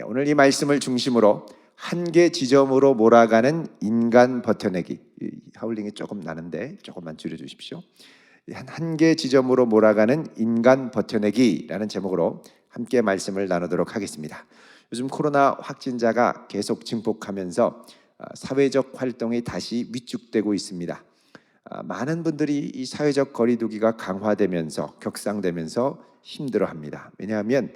오늘 이 말씀을 중심으로 한계 지점으로 몰아가는 인간 버텨내기. 하울링이 조금 나는데 조금만 줄여주십시오. 한계 지점으로 몰아가는 인간 버텨내기라는 제목으로 함께 말씀을 나누도록 하겠습니다. 요즘 코로나 확진자가 계속 증폭하면서 사회적 활동이 다시 위축되고 있습니다. 많은 분들이 이 사회적 거리두기가 강화되면서 격상되면서 힘들어합니다. 왜냐하면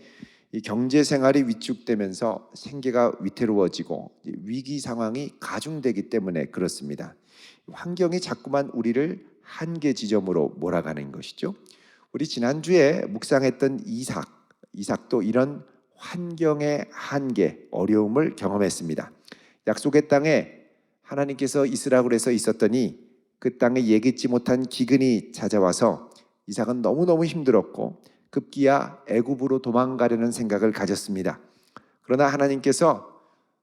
이 경제 생활이 위축되면서 생계가 위태로워지고 위기 상황이 가중되기 때문에 그렇습니다. 환경이 자꾸만 우리를 한계 지점으로 몰아가는 것이죠. 우리 지난주에 묵상했던 이삭도 이런 환경의 한계, 어려움을 경험했습니다. 약속의 땅에 하나님께서 있으라고 해서 있었더니 그 땅에 예기치 못한 기근이 찾아와서 이삭은 너무너무 힘들었고 급기야 애굽으로 도망가려는 생각을 가졌습니다. 그러나 하나님께서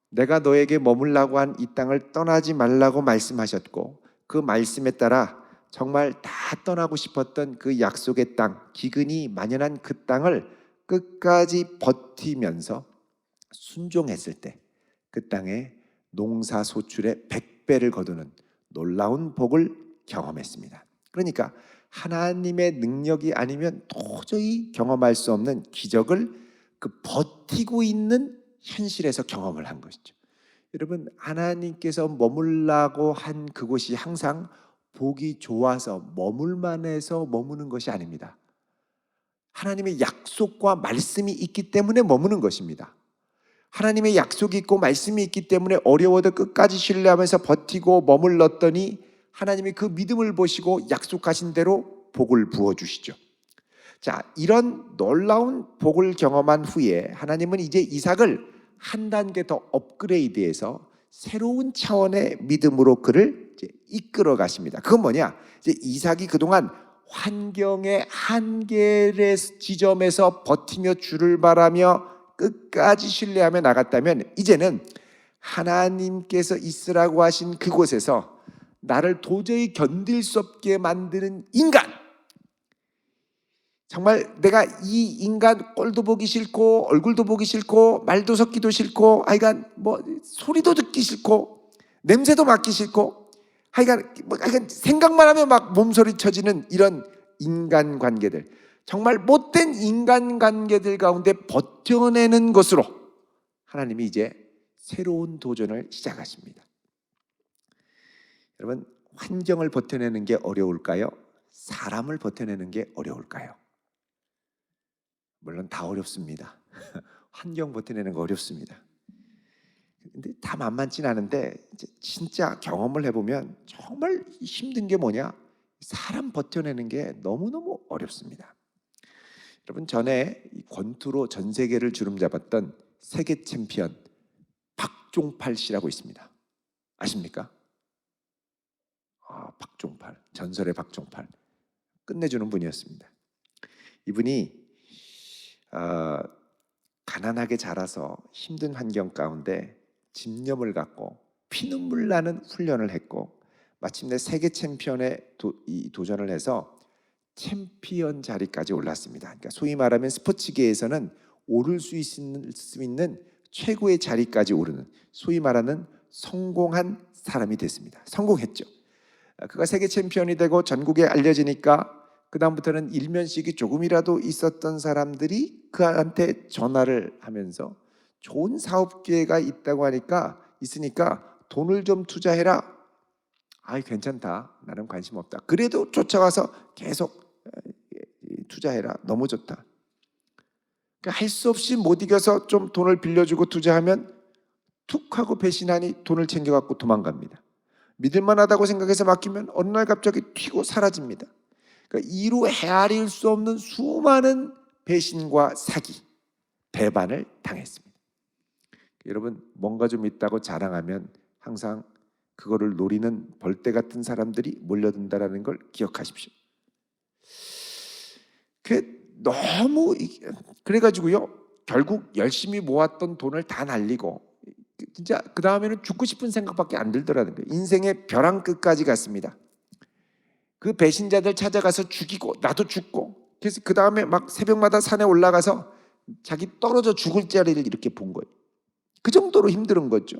내가 너에게 머물라고 한 이 땅을 떠나지 말라고 말씀하셨고 그 말씀에 따라 정말 다 떠나고 싶었던 그 약속의 땅, 기근이 만연한 그 땅을 끝까지 버티면서 순종했을 때 그 땅에 농사 소출의 100배를 거두는 놀라운 복을 경험했습니다. 그러니까 하나님의 능력이 아니면 도저히 경험할 수 없는 기적을 그 버티고 있는 현실에서 경험을 한 것이죠. 여러분, 하나님께서 머물라고 한 그곳이 항상 보기 좋아서 머물만해서 머무는 것이 아닙니다. 하나님의 약속과 말씀이 있기 때문에 머무는 것입니다. 하나님의 약속이 있고 말씀이 있기 때문에 어려워도 끝까지 신뢰하면서 버티고 머물렀더니 하나님이 그 믿음을 보시고 약속하신 대로 복을 부어주시죠. 자, 이런 놀라운 복을 경험한 후에 하나님은 이제 이삭을 한 단계 더 업그레이드해서 새로운 차원의 믿음으로 그를 이제 이끌어 가십니다. 그건 뭐냐? 이제 이삭이 그동안 환경의 한계의 지점에서 버티며 주를 바라며 끝까지 신뢰하며 나갔다면 이제는 하나님께서 있으라고 하신 그곳에서 나를 도저히 견딜 수 없게 만드는 인간, 정말 내가 이 인간 꼴도 보기 싫고 얼굴도 보기 싫고 말도 섞기도 싫고 하여간 소리도 듣기 싫고 냄새도 맡기 싫고 하여간 생각만 하면 막 몸소리 쳐지는 이런 인간관계들, 정말 못된 인간관계들 가운데 버텨내는 것으로 하나님이 이제 새로운 도전을 시작하십니다. 여러분, 환경을 버텨내는 게 어려울까요? 사람을 버텨내는 게 어려울까요? 물론 다 어렵습니다. 환경 버텨내는 거 어렵습니다. 근데 다 만만치 않은데 진짜 경험을 해보면 정말 힘든 게 뭐냐? 사람 버텨내는 게 너무너무 어렵습니다. 여러분, 전에 권투로 전 세계를 주름잡았던 세계 챔피언 박종팔 씨라고 있습니다. 아십니까? 박종팔, 전설의 박종팔, 끝내주는 분이었습니다. 이분이 가난하게 자라서 힘든 환경 가운데 집념을 갖고 피눈물 나는 훈련을 했고 마침내 세계 챔피언에 도전을 해서 챔피언 자리까지 올랐습니다. 그러니까 소위 말하면 스포츠계에서는 오를 수 있는 최고의 자리까지 오르는, 소위 말하는 성공한 사람이 됐습니다. 성공했죠. 그가 세계 챔피언이 되고 전국에 알려지니까 그 다음부터는 일면식이 조금이라도 있었던 사람들이 그한테 전화를 하면서 좋은 사업 기회가 있으니까 돈을 좀 투자해라. 괜찮다. 나는 관심 없다. 그래도 쫓아가서 계속 투자해라. 너무 좋다. 할 수 없이 못 이겨서 좀 돈을 빌려주고 투자하면 툭 하고 배신하니 돈을 챙겨갖고 도망갑니다. 믿을만하다고 생각해서 맡기면 어느 날 갑자기 튀고 사라집니다. 그러니까 이루 헤아릴 수 없는 수많은 배신과 사기, 배반을 당했습니다. 여러분, 뭔가 좀 있다고 자랑하면 항상 그거를 노리는 벌떼 같은 사람들이 몰려든다는 걸 기억하십시오. 그래가지고요, 결국 열심히 모았던 돈을 다 날리고 진짜 그 다음에는 죽고 싶은 생각밖에 안 들더라는 거예요. 인생의 벼랑 끝까지 갔습니다. 그 배신자들 찾아가서 죽이고 나도 죽고, 그래서 그 다음에 막 새벽마다 산에 올라가서 자기 떨어져 죽을 자리를 이렇게 본 거예요. 그 정도로 힘든 거죠.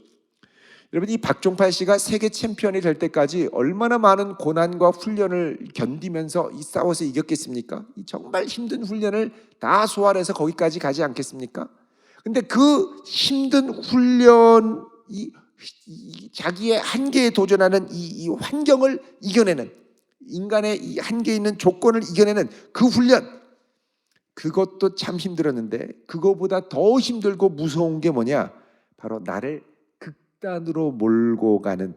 여러분, 이 박종팔 씨가 세계 챔피언이 될 때까지 얼마나 많은 고난과 훈련을 견디면서 이 싸워서 이겼겠습니까? 이 정말 힘든 훈련을 다 소화해서 거기까지 가지 않겠습니까? 근데 그 힘든 훈련, 자기의 한계에 도전하는 이 환경을 이겨내는, 인간의 이 한계에 있는 조건을 이겨내는 그 훈련, 그것도 참 힘들었는데 그거보다 더 힘들고 무서운 게 뭐냐? 바로 나를 극단으로 몰고 가는,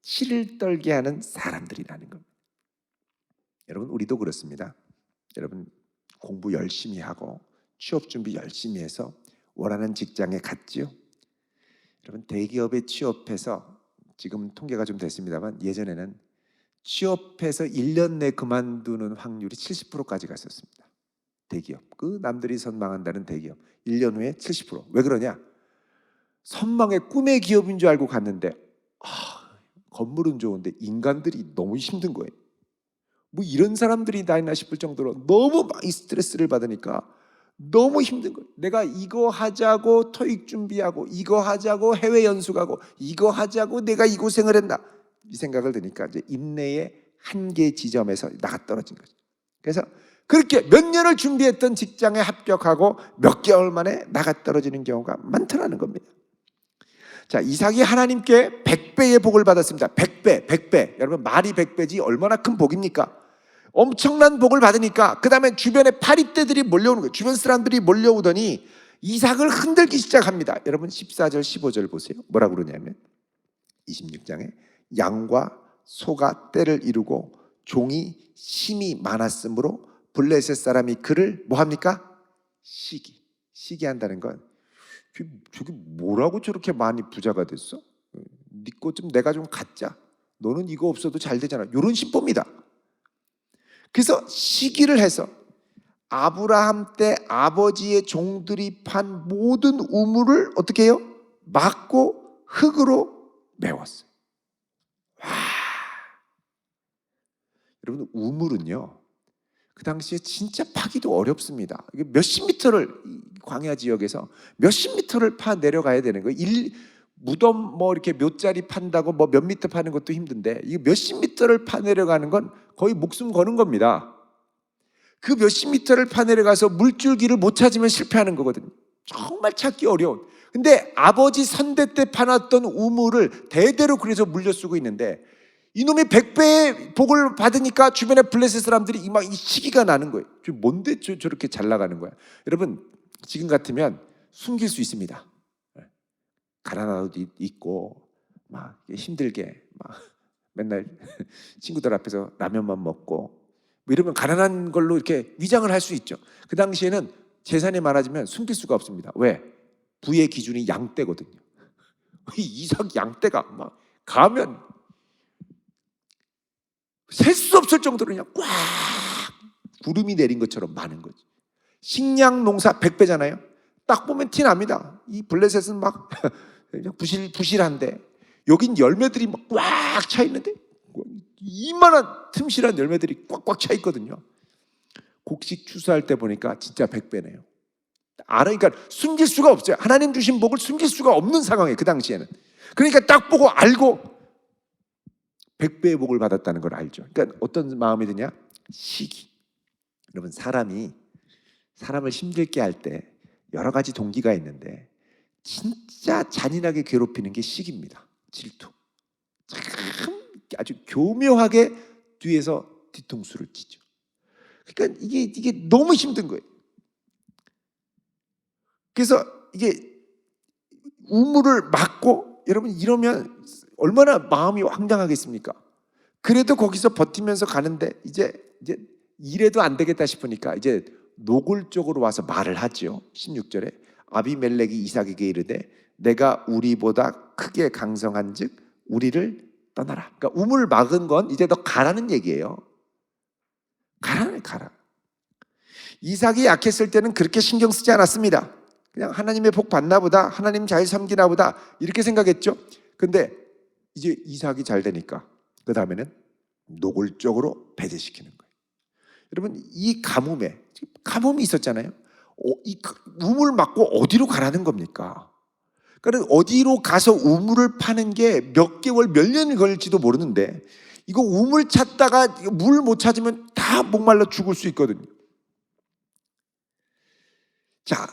치를 떨게 하는 사람들이라는 겁니다. 여러분, 우리도 그렇습니다. 여러분, 공부 열심히 하고 취업 준비 열심히 해서 원하는 직장에 갔지요. 여러분, 대기업에 취업해서, 지금 통계가 좀 됐습니다만 예전에는 취업해서 1년 내 그만두는 확률이 70%까지 갔었습니다. 대기업, 그 남들이 선망한다는 대기업 1년 후에 70%. 왜 그러냐? 선망의 꿈의 기업인 줄 알고 갔는데 건물은 좋은데 인간들이 너무 힘든 거예요. 뭐 이런 사람들이 다 있나 싶을 정도로 너무 많이 스트레스를 받으니까 너무 힘든 거예요. 내가 이거 하자고 토익 준비하고, 이거 하자고 해외 연수 가고, 이거 하자고 내가 이 고생을 했나, 이 생각을 드니까 이제 인내의 한계 지점에서 나가 떨어진 거죠. 그래서 그렇게 몇 년을 준비했던 직장에 합격하고 몇 개월 만에 나가 떨어지는 경우가 많더라는 겁니다. 자, 이삭이 하나님께 100배의 복을 받았습니다. 100배, 100배. 여러분, 말이 100배지 얼마나 큰 복입니까? 엄청난 복을 받으니까 그 다음에 주변에 파리떼들이 몰려오는 거예요. 주변 사람들이 몰려오더니 이삭을 흔들기 시작합니다. 여러분, 14절 15절 보세요. 뭐라고 그러냐면 26장에 양과 소가 떼를 이루고 종이 심이 많았으므로 블레셋 사람이 그를 뭐합니까? 시기한다는 건, 저기 뭐라고 저렇게 많이 부자가 됐어? 네 것 좀 내가 좀 갖자. 너는 이거 없어도 잘 되잖아. 이런 심보입니다. 그래서 시기를 해서 아브라함 때 아버지의 종들이 판 모든 우물을 어떻게 해요? 막고 흙으로 메웠어요. 와. 여러분, 우물은요, 그 당시에 진짜 파기도 어렵습니다. 몇십 미터를, 광야 지역에서 몇십 미터를 파 내려가야 되는 거예요. 무덤 뭐 이렇게 묘자리 판다고 뭐 몇 미터 파는 것도 힘든데, 이 몇십 미터를 파 내려가는 건 거의 목숨 거는 겁니다. 그 몇십 미터를 파 내려가서 물줄기를 못 찾으면 실패하는 거거든요. 정말 찾기 어려운. 근데 아버지 선대 때 파놨던 우물을 대대로 그래서 물려 쓰고 있는데, 이놈이 100배의 복을 받으니까 주변에 블레셋 사람들이 이 시기가 나는 거예요. 뭔데 저렇게 잘 나가는 거야? 여러분, 지금 같으면 숨길 수 있습니다. 가난하도 있고 막 힘들게 막 맨날 친구들 앞에서 라면만 먹고 뭐 이러면 가난한 걸로 이렇게 위장을 할 수 있죠. 그 당시에는 재산이 많아지면 숨길 수가 없습니다. 왜? 부의 기준이 양떼거든요. 이삭 양떼가 막 가면 셀 수 없을 정도로 그냥 꽉 구름이 내린 것처럼 많은 거지. 식량 농사 100배잖아요. 딱 보면 티 납니다. 이 블레셋은 막 부실한데 여긴 열매들이 막 꽉 차 있는데 이만한 틈실한 열매들이 꽉꽉 차 있거든요. 곡식 추수할 때 보니까 진짜 100배네요. 그러니까 숨길 수가 없어요. 하나님 주신 복을 숨길 수가 없는 상황이에요. 그 당시에는. 그러니까 딱 보고 알고 100배의 복을 받았다는 걸 알죠. 그러니까 어떤 마음이 드냐? 시기. 여러분, 사람을 힘들게 할 때 여러 가지 동기가 있는데 진짜 잔인하게 괴롭히는 게 시기입니다. 질투. 참 아주 교묘하게 뒤에서 뒤통수를 치죠. 그러니까 이게 너무 힘든 거예요. 그래서 이게 우물을 막고, 여러분 이러면 얼마나 마음이 황당하겠습니까? 그래도 거기서 버티면서 가는데 이제 이래도 안 되겠다 싶으니까 이제 노골적으로 와서 말을 하죠. 16절에 아비멜렉이 이삭에게 이르되 내가 우리보다 크게 강성한즉 우리를 떠나라. 그러니까 우물을 막은 건 이제 너 가라는 얘기예요. 가라. 이삭이 약했을 때는 그렇게 신경 쓰지 않았습니다. 그냥 하나님의 복 받나 보다, 하나님 잘 섬기나 보다 이렇게 생각했죠. 근데 이제 이삭이 잘 되니까 그 다음에는 노골적으로 배제시키는 거예요. 여러분, 이 가뭄이 있었잖아요. 이 우물 막고 어디로 가라는 겁니까? 그러니까 어디로 가서 우물을 파는 게 몇 개월, 몇 년이 걸릴지도 모르는데 이거 우물 찾다가 물 못 찾으면 다 목말라 죽을 수 있거든요. 자,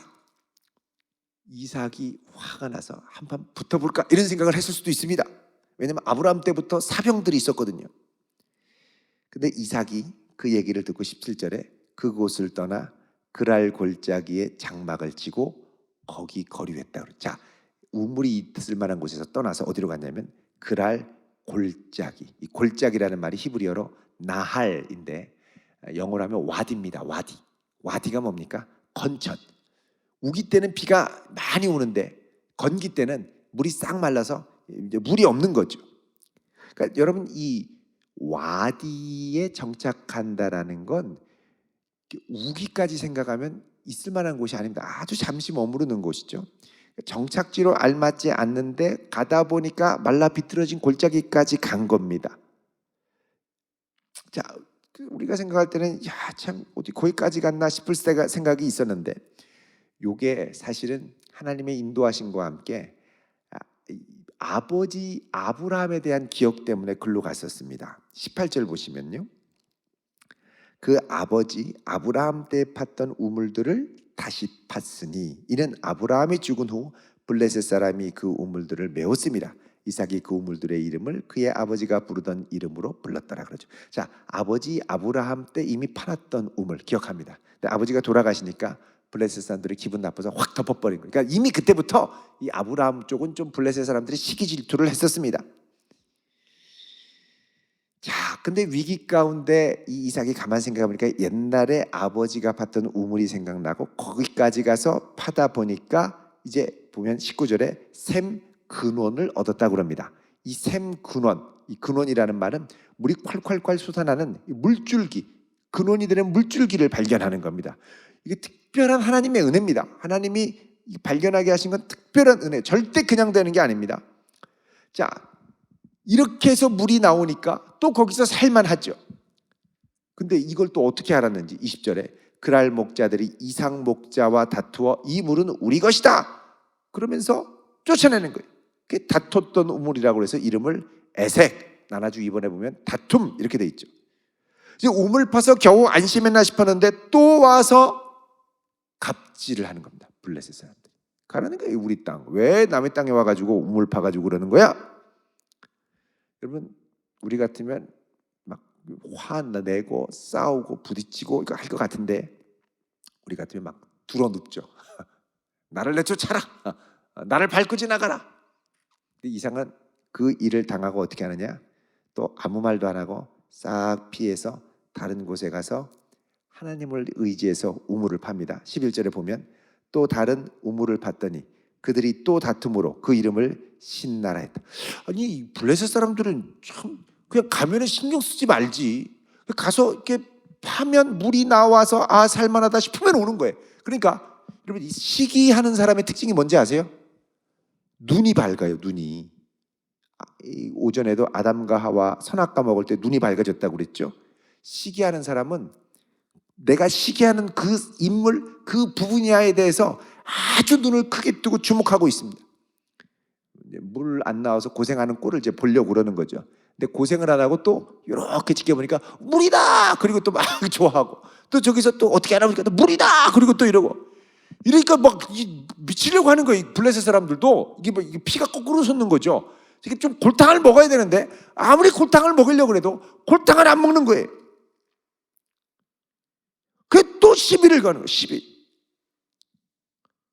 이삭이 화가 나서 한판 붙어볼까 이런 생각을 했을 수도 있습니다. 왜냐하면 아브라함 때부터 사병들이 있었거든요. 근데 이삭이 그 얘기를 듣고 17절에 그곳을 떠나 그랄 골짜기에 장막을 치고 거기 거류했다. 자, 우물이 있을 만한 곳에서 떠나서 어디로 갔냐면 그랄 골짜기. 이 골짜기라는 말이 히브리어로 나할인데 영어로 하면 와디입니다. 와디. 와디가 뭡니까? 건천. 우기 때는 비가 많이 오는데 건기 때는 물이 싹 말라서 이제 물이 없는 거죠. 그러니까 여러분, 이 와디에 정착한다라는 건 우기까지 생각하면 있을 만한 곳이 아닙니다. 아주 잠시 머무르는 곳이죠. 정착지로 알맞지 않는데 가다 보니까 말라 비틀어진 골짜기까지 간 겁니다. 자, 우리가 생각할 때는 야, 참 어디 거기까지 갔나 싶을 생각이 있었는데 요게 사실은 하나님의 인도하심과 함께 아버지 아브라함에 대한 기억 때문에 글로 갔었습니다. 18절 보시면요, 그 아버지 아브라함 때 팠던 우물들을 다시 팠으니 이는 아브라함이 죽은 후 블레셋 사람이 그 우물들을 메웠습니다. 이삭이 그 우물들의 이름을 그의 아버지가 부르던 이름으로 불렀더라 그러죠. 자, 아버지 아브라함 때 이미 파놨던 우물 기억합니다. 근데 아버지가 돌아가시니까 블레셋 사람들이 기분 나빠서 확 덮어버린 거예요. 그러니까 이미 그때부터 이 아브라함 쪽은 좀 블레셋 사람들이 시기 질투를 했었습니다. 자, 근데 위기 가운데 이 이삭이 가만 생각해보니까 옛날에 아버지가 팠던 우물이 생각나고 거기까지 가서 파다 보니까 이제 보면 19절에 샘 근원을 얻었다고 합니다. 이 샘 근원, 이 근원이라는 말은 물이 콸콸콸 솟아나는 물줄기, 근원이 되는 물줄기를 발견하는 겁니다. 이게 특별한 하나님의 은혜입니다. 하나님이 발견하게 하신 건 특별한 은혜, 절대 그냥 되는 게 아닙니다. 자, 이렇게 해서 물이 나오니까 또 거기서 살만하죠. 근데 이걸 또 어떻게 알았는지 20절에 그랄 목자들이 이삭 목자와 다투어 이 물은 우리 것이다 그러면서 쫓아내는 거예요. 그게 다퉜던 우물이라고 해서 이름을 에색, 나나주 2번에 보면 다툼 이렇게 돼 있죠. 이제 우물 파서 겨우 안심했나 싶었는데 또 와서 갑질을 하는 겁니다. 블레셋 사람들이 가라는 거예요. 우리 땅 왜 남의 땅에 와가지고 우물 파가지고 그러는 거야? 여러분, 우리 같으면 막 화내고 싸우고 부딪히고 이거 할 것 같은데 우리 같으면 막 둘어눕죠. 나를 내쫓아라. 나를 밟고 지나가라. 근데 이삭은 그 일을 당하고 어떻게 하느냐? 또 아무 말도 안 하고 싹 피해서 다른 곳에 가서 하나님을 의지해서 우물을 팝니다. 11절에 보면 또 다른 우물을 팠더니 그들이 또 다툼으로 그 이름을 신나라 했다. 아니, 블레셋 사람들은 참 그냥 가면은 신경 쓰지 말지. 가서 이렇게 파면 물이 나와서 아 살만하다 싶으면 오는 거예요. 그러니까 여러분, 이 시기하는 사람의 특징이 뭔지 아세요? 눈이 밝아요. 눈이. 오전에도 아담과 하와 선악과 먹을 때 눈이 밝아졌다고 그랬죠. 시기하는 사람은 내가 시기하는 그 인물, 그 부분야에 대해서 아주 눈을 크게 뜨고 주목하고 있습니다. 물 안 나와서 고생하는 꼴을 이제 보려고 그러는 거죠. 근데 고생을 안 하고 또 이렇게 지켜보니까 물이다! 그리고 또 막 좋아하고 또 저기서 또 어떻게 하나 보니까 또 물이다! 그리고 또 이러고 이러니까 막 미치려고 하는 거예요. 블레셋 사람들도 이게 뭐 이게 피가 거꾸로 솟는 거죠. 이게 좀 골탕을 먹어야 되는데 아무리 골탕을 먹으려고 해도 골탕을 안 먹는 거예요. 그게 또 시비를 거는 거예요. 시비.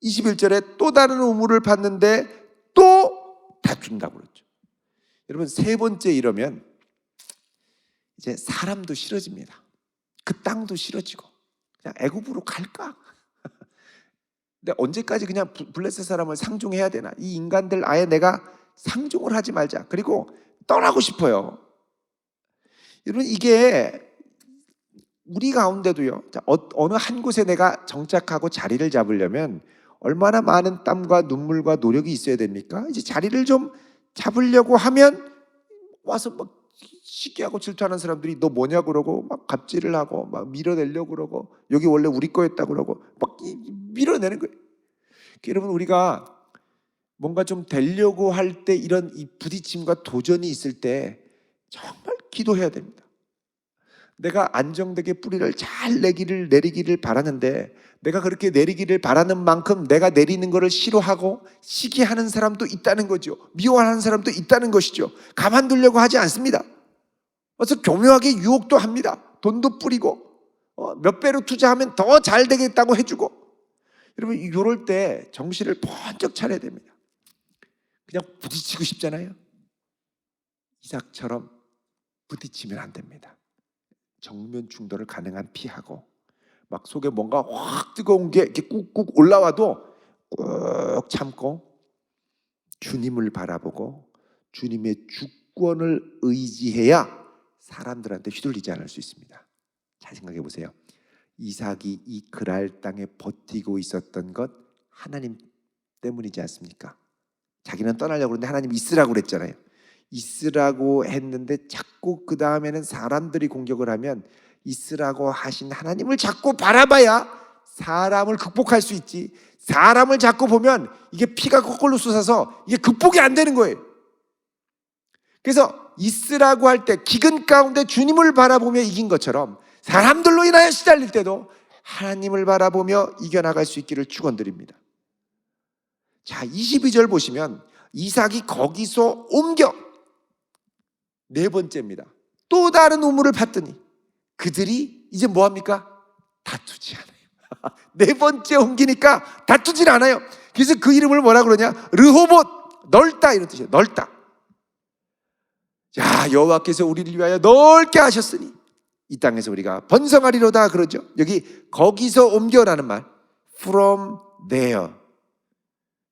21절에 또 다른 우물을 팠는데 또 다툰다고 그랬죠. 여러분, 세 번째 이러면 이제 사람도 싫어집니다. 그 땅도 싫어지고 그냥 애굽으로 갈까? 근데 언제까지 그냥 블레셋 사람을 상종해야 되나? 이 인간들 아예 내가 상종을 하지 말자. 그리고 떠나고 싶어요. 여러분, 이게 우리 가운데도요. 어느 한 곳에 내가 정착하고 자리를 잡으려면 얼마나 많은 땀과 눈물과 노력이 있어야 됩니까? 이제 자리를 좀 잡으려고 하면 와서 막 시기하고 질투하는 사람들이 너 뭐냐 그러고 막 갑질을 하고 막 밀어내려고 그러고 여기 원래 우리 거였다 그러고 막 밀어내는 거예요. 여러분, 우리가 뭔가 좀 되려고 할 때 이런 이 부딪힘과 도전이 있을 때 정말 기도해야 됩니다. 내가 안정되게 뿌리를 잘 내리기를 바라는데 내가 그렇게 내리기를 바라는 만큼 내가 내리는 것을 싫어하고 시기하는 사람도 있다는 거죠. 미워하는 사람도 있다는 것이죠. 가만두려고 하지 않습니다. 그래서 교묘하게 유혹도 합니다. 돈도 뿌리고 몇 배로 투자하면 더 잘 되겠다고 해주고. 여러분 이럴 때 정신을 번쩍 차려야 됩니다. 그냥 부딪히고 싶잖아요. 이삭처럼 부딪히면 안 됩니다. 정면 충돌을 가능한 피하고 막 속에 뭔가 확 뜨거운 게 이렇게 꾹꾹 올라와도 꾹 참고 주님을 바라보고 주님의 주권을 의지해야 사람들한테 휘둘리지 않을 수 있습니다. 잘 생각해 보세요. 이삭이 이 그랄 땅에 버티고 있었던 것 하나님 때문이지 않습니까? 자기는 떠나려고 그러는데 하나님 있으라고 그랬잖아요. 있으라고 했는데 자꾸 그 다음에는 사람들이 공격을 하면 있으라고 하신 하나님을 자꾸 바라봐야 사람을 극복할 수 있지. 사람을 자꾸 보면 이게 피가 거꾸로 솟아서 이게 극복이 안 되는 거예요. 그래서 있으라고 할 때 기근 가운데 주님을 바라보며 이긴 것처럼 사람들로 인하여 시달릴 때도 하나님을 바라보며 이겨나갈 수 있기를 축원드립니다. 자, 22절 보시면 이삭이 거기서 옮겨 네 번째입니다. 또 다른 우물을 팠더니 그들이 이제 뭐합니까? 다투지 않아요. 네 번째 옮기니까 다투질 않아요. 그래서 그 이름을 뭐라 그러냐? 르호봇, 넓다 이런 뜻이에요. 넓다. 자, 여호와께서 우리를 위하여 넓게 하셨으니 이 땅에서 우리가 번성하리로다 그러죠. 여기 거기서 옮겨라는 말 from there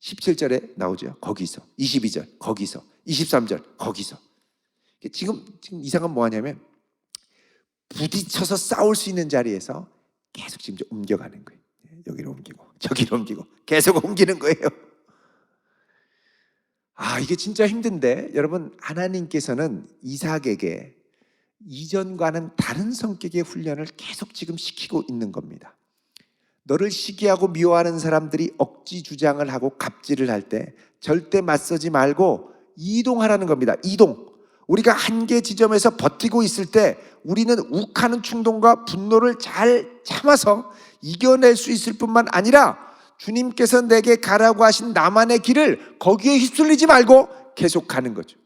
17절에 나오죠. 거기서 22절 거기서 23절 거기서 지금 이삭은 뭐 하냐면 부딪혀서 싸울 수 있는 자리에서 계속 지금 옮겨가는 거예요. 여기로 옮기고 저기로 옮기고 계속 옮기는 거예요. 아, 이게 진짜 힘든데 여러분 하나님께서는 이삭에게 이전과는 다른 성격의 훈련을 계속 지금 시키고 있는 겁니다. 너를 시기하고 미워하는 사람들이 억지 주장을 하고 갑질을 할 때 절대 맞서지 말고 이동하라는 겁니다. 이동. 우리가 한계 지점에서 버티고 있을 때 우리는 욱하는 충동과 분노를 잘 참아서 이겨낼 수 있을 뿐만 아니라 주님께서 내게 가라고 하신 나만의 길을 거기에 휩쓸리지 말고 계속 가는 거죠.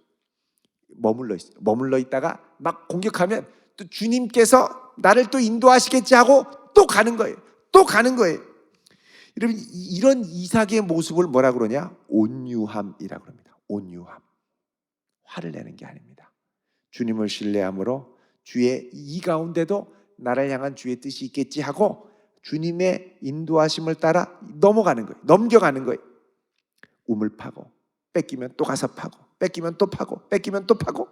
머물러 있다가 막 공격하면 또 주님께서 나를 또 인도하시겠지 하고 또 가는 거예요. 또 가는 거예요. 여러분 이런 이삭의 모습을 뭐라 그러냐? 온유함이라고 합니다. 온유함. 화를 내는 게 아닙니다. 주님을 신뢰함으로 주의 이 가운데도 나를 향한 주의 뜻이 있겠지 하고 주님의 인도하심을 따라 넘어가는 거예요. 넘겨가는 거예요. 우물 파고 뺏기면 또 가서 파고 뺏기면 또 파고 뺏기면 또 파고.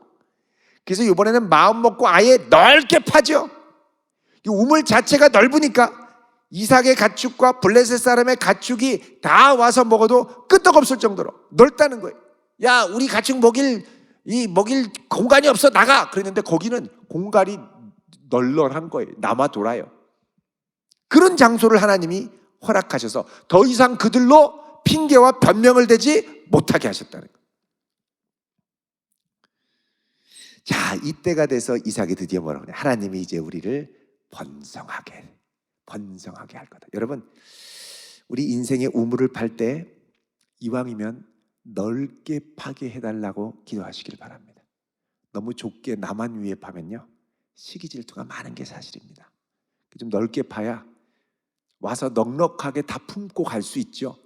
그래서 이번에는 마음 먹고 아예 넓게 파죠. 이 우물 자체가 넓으니까 이삭의 가축과 블레셋 사람의 가축이 다 와서 먹어도 끄떡없을 정도로 넓다는 거예요. 야, 우리 가축 먹일 공간이 없어, 나가. 그랬는데 거기는 공간이 널널한 거예요. 남아 돌아요. 그런 장소를 하나님이 허락하셔서 더 이상 그들로 핑계와 변명을 대지 못하게 하셨다는 거예요. 자, 이때가 돼서 이삭이 드디어 뭐라고 그래요? 하나님이 이제 우리를 번성하게 할 거다. 여러분, 우리 인생의 우물을 팔 때 이왕이면 넓게 파게 해달라고 기도하시길 바랍니다. 너무 좁게 나만 위에 파면요 시기 질투가 많은 게 사실입니다. 좀 넓게 파야 와서 넉넉하게 다 품고 갈 수 있죠.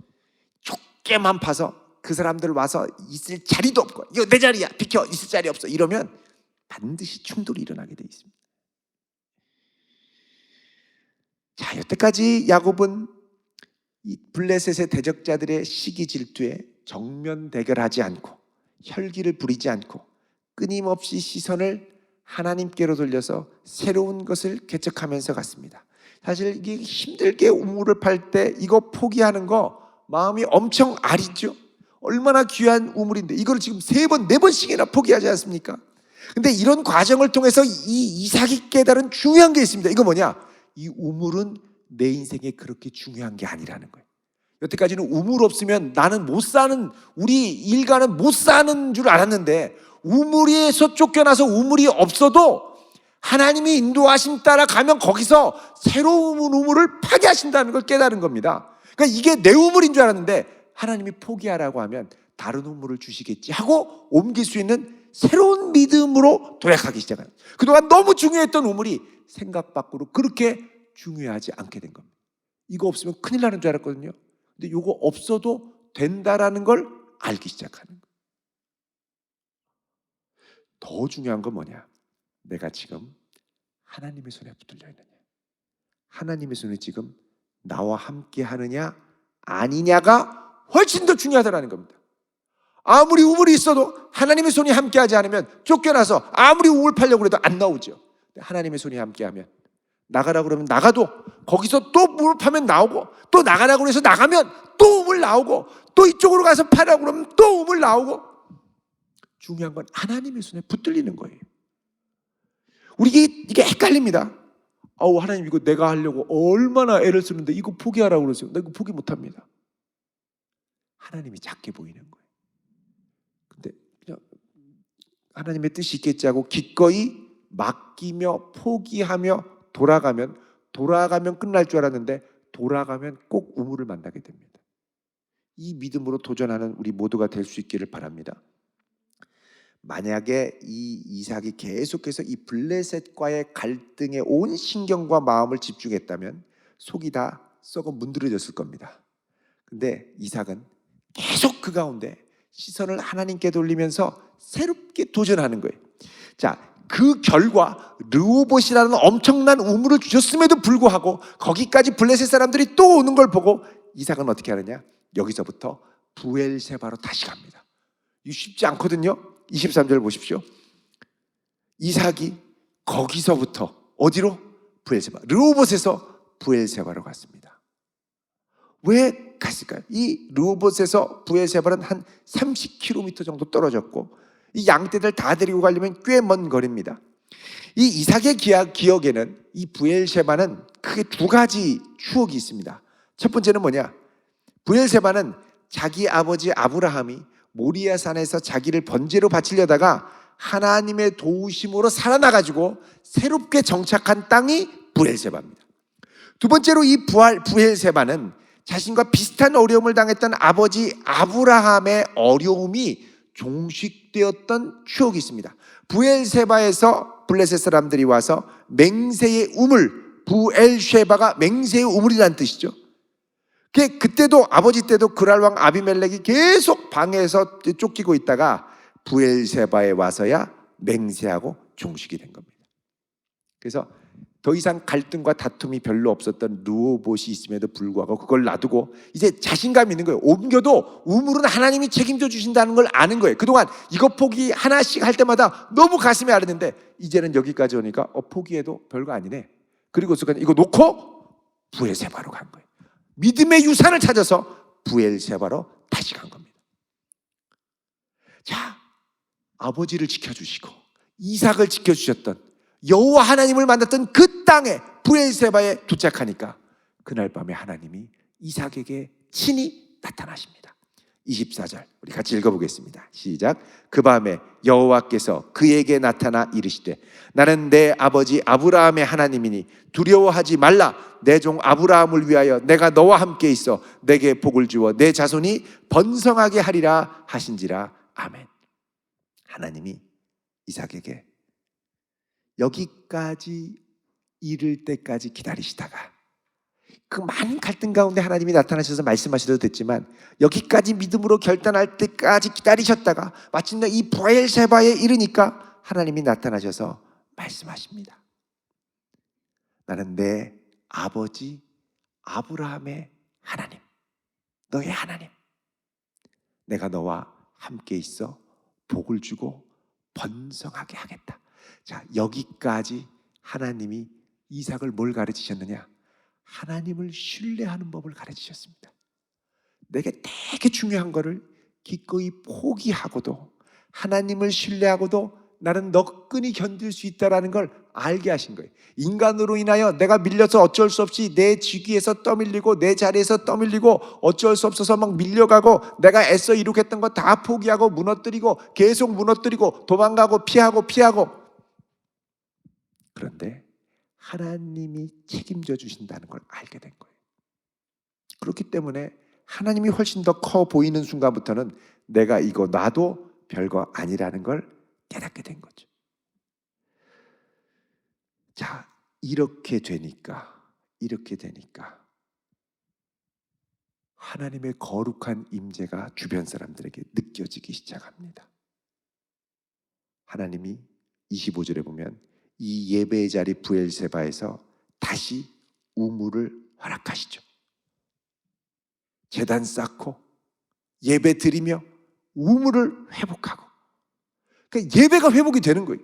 좁게만 파서 그 사람들 와서 있을 자리도 없고 이거 내 자리야 비켜 있을 자리 없어 이러면 반드시 충돌이 일어나게 돼 있습니다. 자, 여태까지 야곱은 이 블레셋의 대적자들의 시기 질투에 정면 대결하지 않고 혈기를 부리지 않고 끊임없이 시선을 하나님께로 돌려서 새로운 것을 개척하면서 갔습니다. 사실 이게 힘들게 우물을 팔 때 이거 포기하는 거 마음이 엄청 아리죠. 얼마나 귀한 우물인데 이걸 지금 3번, 4번씩이나 포기하지 않습니까? 근데 이런 과정을 통해서 이 이삭이 깨달은 중요한 게 있습니다. 이거 뭐냐? 이 우물은 내 인생에 그렇게 중요한 게 아니라는 거예요. 여태까지는 우물 없으면 나는 못 사는, 우리 일가는 못 사는 줄 알았는데 우물에서 쫓겨나서 우물이 없어도 하나님이 인도하심 따라 가면 거기서 새로운 우물을 파괴하신다는 걸 깨달은 겁니다. 그러니까 이게 내 우물인 줄 알았는데 하나님이 포기하라고 하면 다른 우물을 주시겠지 하고 옮길 수 있는 새로운 믿음으로 도약하기 시작해요. 그동안 너무 중요했던 우물이 생각 밖으로 그렇게 중요하지 않게 된 겁니다. 이거 없으면 큰일 나는 줄 알았거든요. 근데 이거 없어도 된다라는 걸 알기 시작하는 거예요. 더 중요한 건 뭐냐? 내가 지금 하나님의 손에 붙들려 있느냐, 하나님의 손에 지금 나와 함께 하느냐 아니냐가 훨씬 더 중요하다는 겁니다. 아무리 우물이 있어도 하나님의 손이 함께하지 않으면 쫓겨나서 아무리 우물 파려고 해도 안 나오죠. 하나님의 손이 함께하면 나가라고 그러면 나가도 거기서 또 우물 파면 나오고, 또 나가라고 해서 나가면 또 우물 나오고, 또 이쪽으로 가서 파라고 그러면 또 우물 나오고. 중요한 건 하나님의 손에 붙들리는 거예요. 우리 이게 헷갈립니다. 하나님 이거 내가 하려고 얼마나 애를 쓰는데 이거 포기하라고 그러세요. 나 이거 포기 못합니다. 하나님이 작게 보이는 거예요. 근데 그냥 하나님의 뜻이 있겠지 하고 기꺼이 맡기며 포기하며 돌아가면 끝날 줄 알았는데 돌아가면 꼭 우물을 만나게 됩니다. 이 믿음으로 도전하는 우리 모두가 될 수 있기를 바랍니다. 만약에 이 이삭이 계속해서 이 블레셋과의 갈등에 온 신경과 마음을 집중했다면 속이 다 썩어 문드러졌을 겁니다. 근데 이삭은 계속 그 가운데 시선을 하나님께 돌리면서 새롭게 도전하는 거예요. 자, 그 결과 르호봇이라는 엄청난 우물을 주셨음에도 불구하고 거기까지 블레셋 사람들이 또 오는 걸 보고 이삭은 어떻게 하느냐? 여기서부터 부엘세바로 다시 갑니다. 이거 쉽지 않거든요. 23절 보십시오. 이삭이 거기서부터 어디로? 부엘세바. 르호봇에서 부엘세바로 갔습니다. 왜 갔을까요? 이 르호봇에서 부엘세바는 한 30km 정도 떨어졌고 이 양떼들 다 데리고 가려면 꽤 먼 거리입니다. 이 이삭의 기억에는 이 부엘세바는 크게 두 가지 추억이 있습니다. 첫 번째는 뭐냐? 부엘세바는 자기 아버지 아브라함이 모리아산에서 자기를 번제로 바치려다가 하나님의 도우심으로 살아나가지고 새롭게 정착한 땅이 부엘세바입니다. 두 번째로 이 부엘세바는 자신과 비슷한 어려움을 당했던 아버지 아브라함의 어려움이 종식되었던 추억이 있습니다. 부엘세바에서 블레셋 사람들이 와서 맹세의 우물, 부엘쉐바가 맹세의 우물이라는 뜻이죠. 그때도 아버지 때도 그랄 왕 아비멜렉이 계속 방에서 쫓기고 있다가 부엘세바에 와서야 맹세하고 종식이 된 겁니다. 그래서 더 이상 갈등과 다툼이 별로 없었던 르호봇이 있음에도 불구하고 그걸 놔두고 이제 자신감 있는 거예요. 옮겨도 우물은 하나님이 책임져 주신다는 걸 아는 거예요. 그동안 이거 포기 하나씩 할 때마다 너무 가슴이 아르는데 이제는 여기까지 오니까 포기해도 별거 아니네. 그리고서 그냥 이거 놓고 부엘세바로 간 거예요. 믿음의 유산을 찾아서 부엘세바로 다시 간 겁니다. 자, 아버지를 지켜주시고 이삭을 지켜주셨던 여호와 하나님을 만났던 그 땅에 부엘세바에 도착하니까 그날 밤에 하나님이 이삭에게 친히 나타나십니다. 24절 우리 같이 읽어보겠습니다. 시작. 그 밤에 여호와께서 그에게 나타나 이르시되 나는 내 아버지 아브라함의 하나님이니 두려워하지 말라. 내 종 아브라함을 위하여 내가 너와 함께 있어 내게 복을 주어 내 자손이 번성하게 하리라 하신지라. 아멘. 하나님이 이삭에게 여기까지 이를 때까지 기다리시다가 그 많은 갈등 가운데 하나님이 나타나셔서 말씀하셔도 됐지만 여기까지 믿음으로 결단할 때까지 기다리셨다가 마침내 이 부엘세바에 이르니까 하나님이 나타나셔서 말씀하십니다. 나는 내 아버지 아브라함의 하나님, 너의 하나님, 내가 너와 함께 있어 복을 주고 번성하게 하겠다. 자, 여기까지 하나님이 이삭을 뭘 가르치셨느냐? 하나님을 신뢰하는 법을 가르치셨습니다. 내게 되게 중요한 거를 기꺼이 포기하고도 하나님을 신뢰하고도 나는 너끈히 견딜 수 있다라는 걸 알게 하신 거예요. 인간으로 인하여 내가 밀려서 어쩔 수 없이 내 직위에서 떠밀리고 내 자리에서 떠밀리고 어쩔 수 없어서 막 밀려가고 내가 애써 이룩했던 거 다 포기하고 무너뜨리고 계속 무너뜨리고 도망가고 피하고 그런데 하나님이 책임져 주신다는 걸 알게 된 거예요. 그렇기 때문에 하나님이 훨씬 더 커 보이는 순간부터는 내가 이거 나도 별거 아니라는 걸 깨닫게 된 거죠. 자, 이렇게 되니까 하나님의 거룩한 임재가 주변 사람들에게 느껴지기 시작합니다. 하나님이 25절에 보면 이 예배의 자리 브엘세바에서 다시 우물을 허락하시죠. 제단 쌓고 예배 드리며 우물을 회복하고, 그러니까 예배가 회복이 되는 거예요.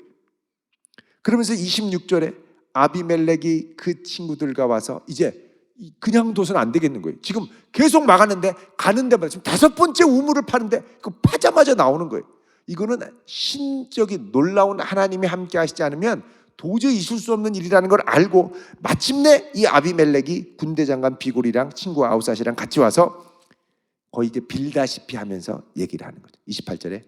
그러면서 26절에 아비멜렉이 그 친구들과 와서 이제 그냥 둬서는 안 되겠는 거예요. 지금 계속 막았는데 가는 데마다 지금 5번째 우물을 파는데 그 파자마자 나오는 거예요. 이거는 신적인 놀라운 하나님이 함께 하시지 않으면 도저히 있을 수 없는 일이라는 걸 알고 마침내 이 아비멜렉이 군대 장관 비골이랑 친구 아우삿이랑 같이 와서 거의 이제 빌다시피 하면서 얘기를 하는 거죠. 28절에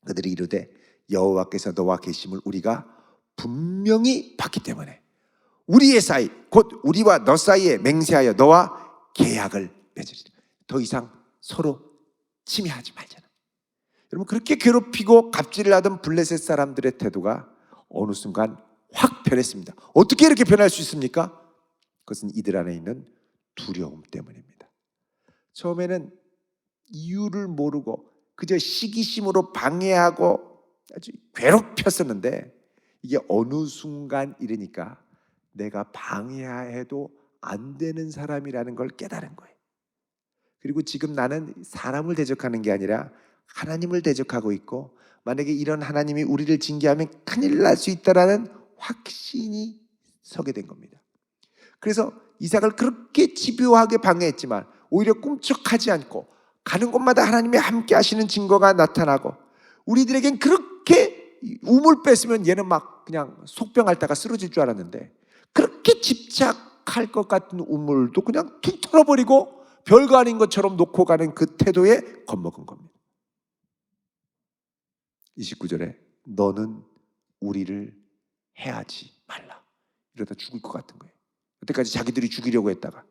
그들이 이르되 여호와께서 너와 계심을 우리가 분명히 봤기 때문에 우리의 사이 곧 우리와 너 사이에 맹세하여 너와 계약을 맺으리라. 더 이상 서로 침해하지 말잖아. 여러분, 그렇게 괴롭히고 갑질을 하던 블레셋 사람들의 태도가 어느 순간 확 변했습니다. 어떻게 이렇게 변할 수 있습니까? 그것은 이들 안에 있는 두려움 때문입니다. 처음에는 이유를 모르고 그저 시기심으로 방해하고 아주 괴롭혔었는데 이게 어느 순간 이르니까 내가 방해해도 안 되는 사람이라는 걸 깨달은 거예요. 그리고 지금 나는 사람을 대적하는 게 아니라 하나님을 대적하고 있고, 만약에 이런 하나님이 우리를 징계하면 큰일 날 수 있다라는 확신이 서게 된 겁니다. 그래서 이삭을 그렇게 집요하게 방해했지만 오히려 꿈쩍하지 않고 가는 곳마다 하나님이 함께 하시는 증거가 나타나고, 우리들에겐 그렇게 우물 뺐으면 얘는 막 그냥 속병 앓다가 쓰러질 줄 알았는데 그렇게 집착할 것 같은 우물도 그냥 툭 털어버리고 별거 아닌 것처럼 놓고 가는 그 태도에 겁먹은 겁니다. 29절에 너는 우리를 해하지 말라. 이러다 죽을 것 같은 거예요. 여태까지 자기들이 죽이려고 했다가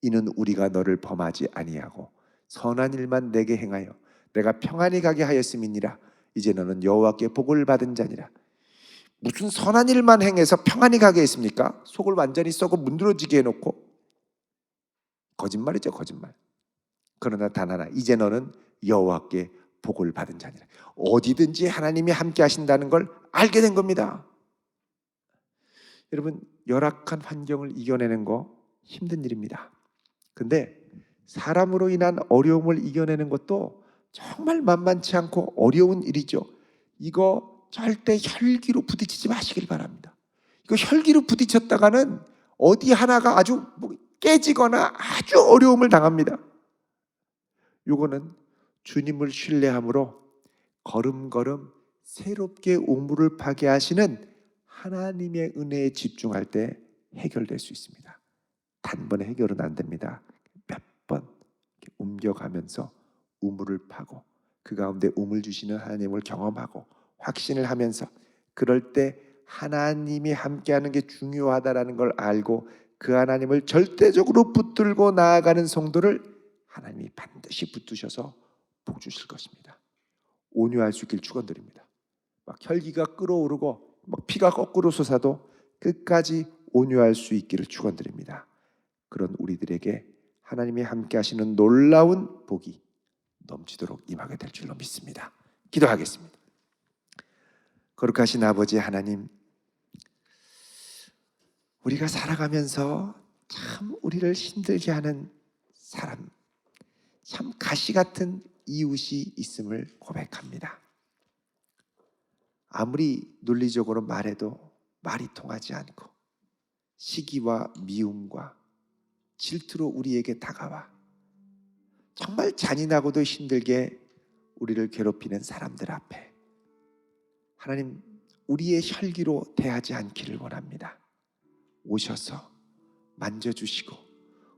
이는 우리가 너를 범하지 아니하고 선한 일만 내게 행하여 내가 평안히 가게 하였음이니라. 이제 너는 여호와께 복을 받은 자니라. 무슨 선한 일만 행해서 평안히 가게 했습니까? 속을 완전히 썩어 문드러지게 해놓고 거짓말이죠, 거짓말. 그러나 단 하나, 이제 너는 여호와께 복을 받은 자니라. 어디든지 하나님이 함께 하신다는 걸 알게 된 겁니다. 여러분, 열악한 환경을 이겨내는 거 힘든 일입니다. 근데 사람으로 인한 어려움을 이겨내는 것도 정말 만만치 않고 어려운 일이죠. 이거 절대 혈기로 부딪히지 마시길 바랍니다. 이거 혈기로 부딪혔다가는 어디 하나가 아주 깨지거나 아주 어려움을 당합니다. 요거는 주님을 신뢰함으로 걸음걸음 새롭게 우물을 파게 하시는 하나님의 은혜에 집중할 때 해결될 수 있습니다. 단번에 해결은 안 됩니다. 몇 번 옮겨가면서 우물을 파고 그 가운데 우물 주시는 하나님을 경험하고 확신을 하면서, 그럴 때 하나님이 함께하는 게 중요하다라는 걸 알고 그 하나님을 절대적으로 붙들고 나아가는 성도를 하나님이 반드시 붙드셔서 복 주실 것입니다. 온유할 수 있길 축원드립니다. 막 혈기가 끓어오르고 막 피가 거꾸로 솟아도 끝까지 온유할 수 있기를 축원드립니다. 그런 우리들에게 하나님이 함께 하시는 놀라운 복이 넘치도록 임하게 될 줄로 믿습니다. 기도하겠습니다. 거룩하신 아버지 하나님, 우리가 살아가면서 참 우리를 힘들게 하는 사람, 참 가시 같은 이웃이 있음을 고백합니다. 아무리 논리적으로 말해도 말이 통하지 않고 시기와 미움과 질투로 우리에게 다가와 정말 잔인하고도 힘들게 우리를 괴롭히는 사람들 앞에 하나님 우리의 혈기로 대하지 않기를 원합니다. 오셔서 만져주시고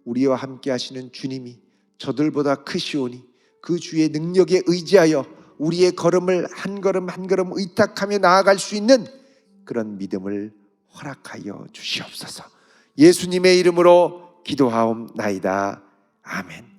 우리와 함께 하시는 주님이 저들보다 크시오니 그 주의 능력에 의지하여 우리의 걸음을 한 걸음 한 걸음 의탁하며 나아갈 수 있는 그런 믿음을 허락하여 주시옵소서. 예수님의 이름으로 기도하옵나이다. 아멘.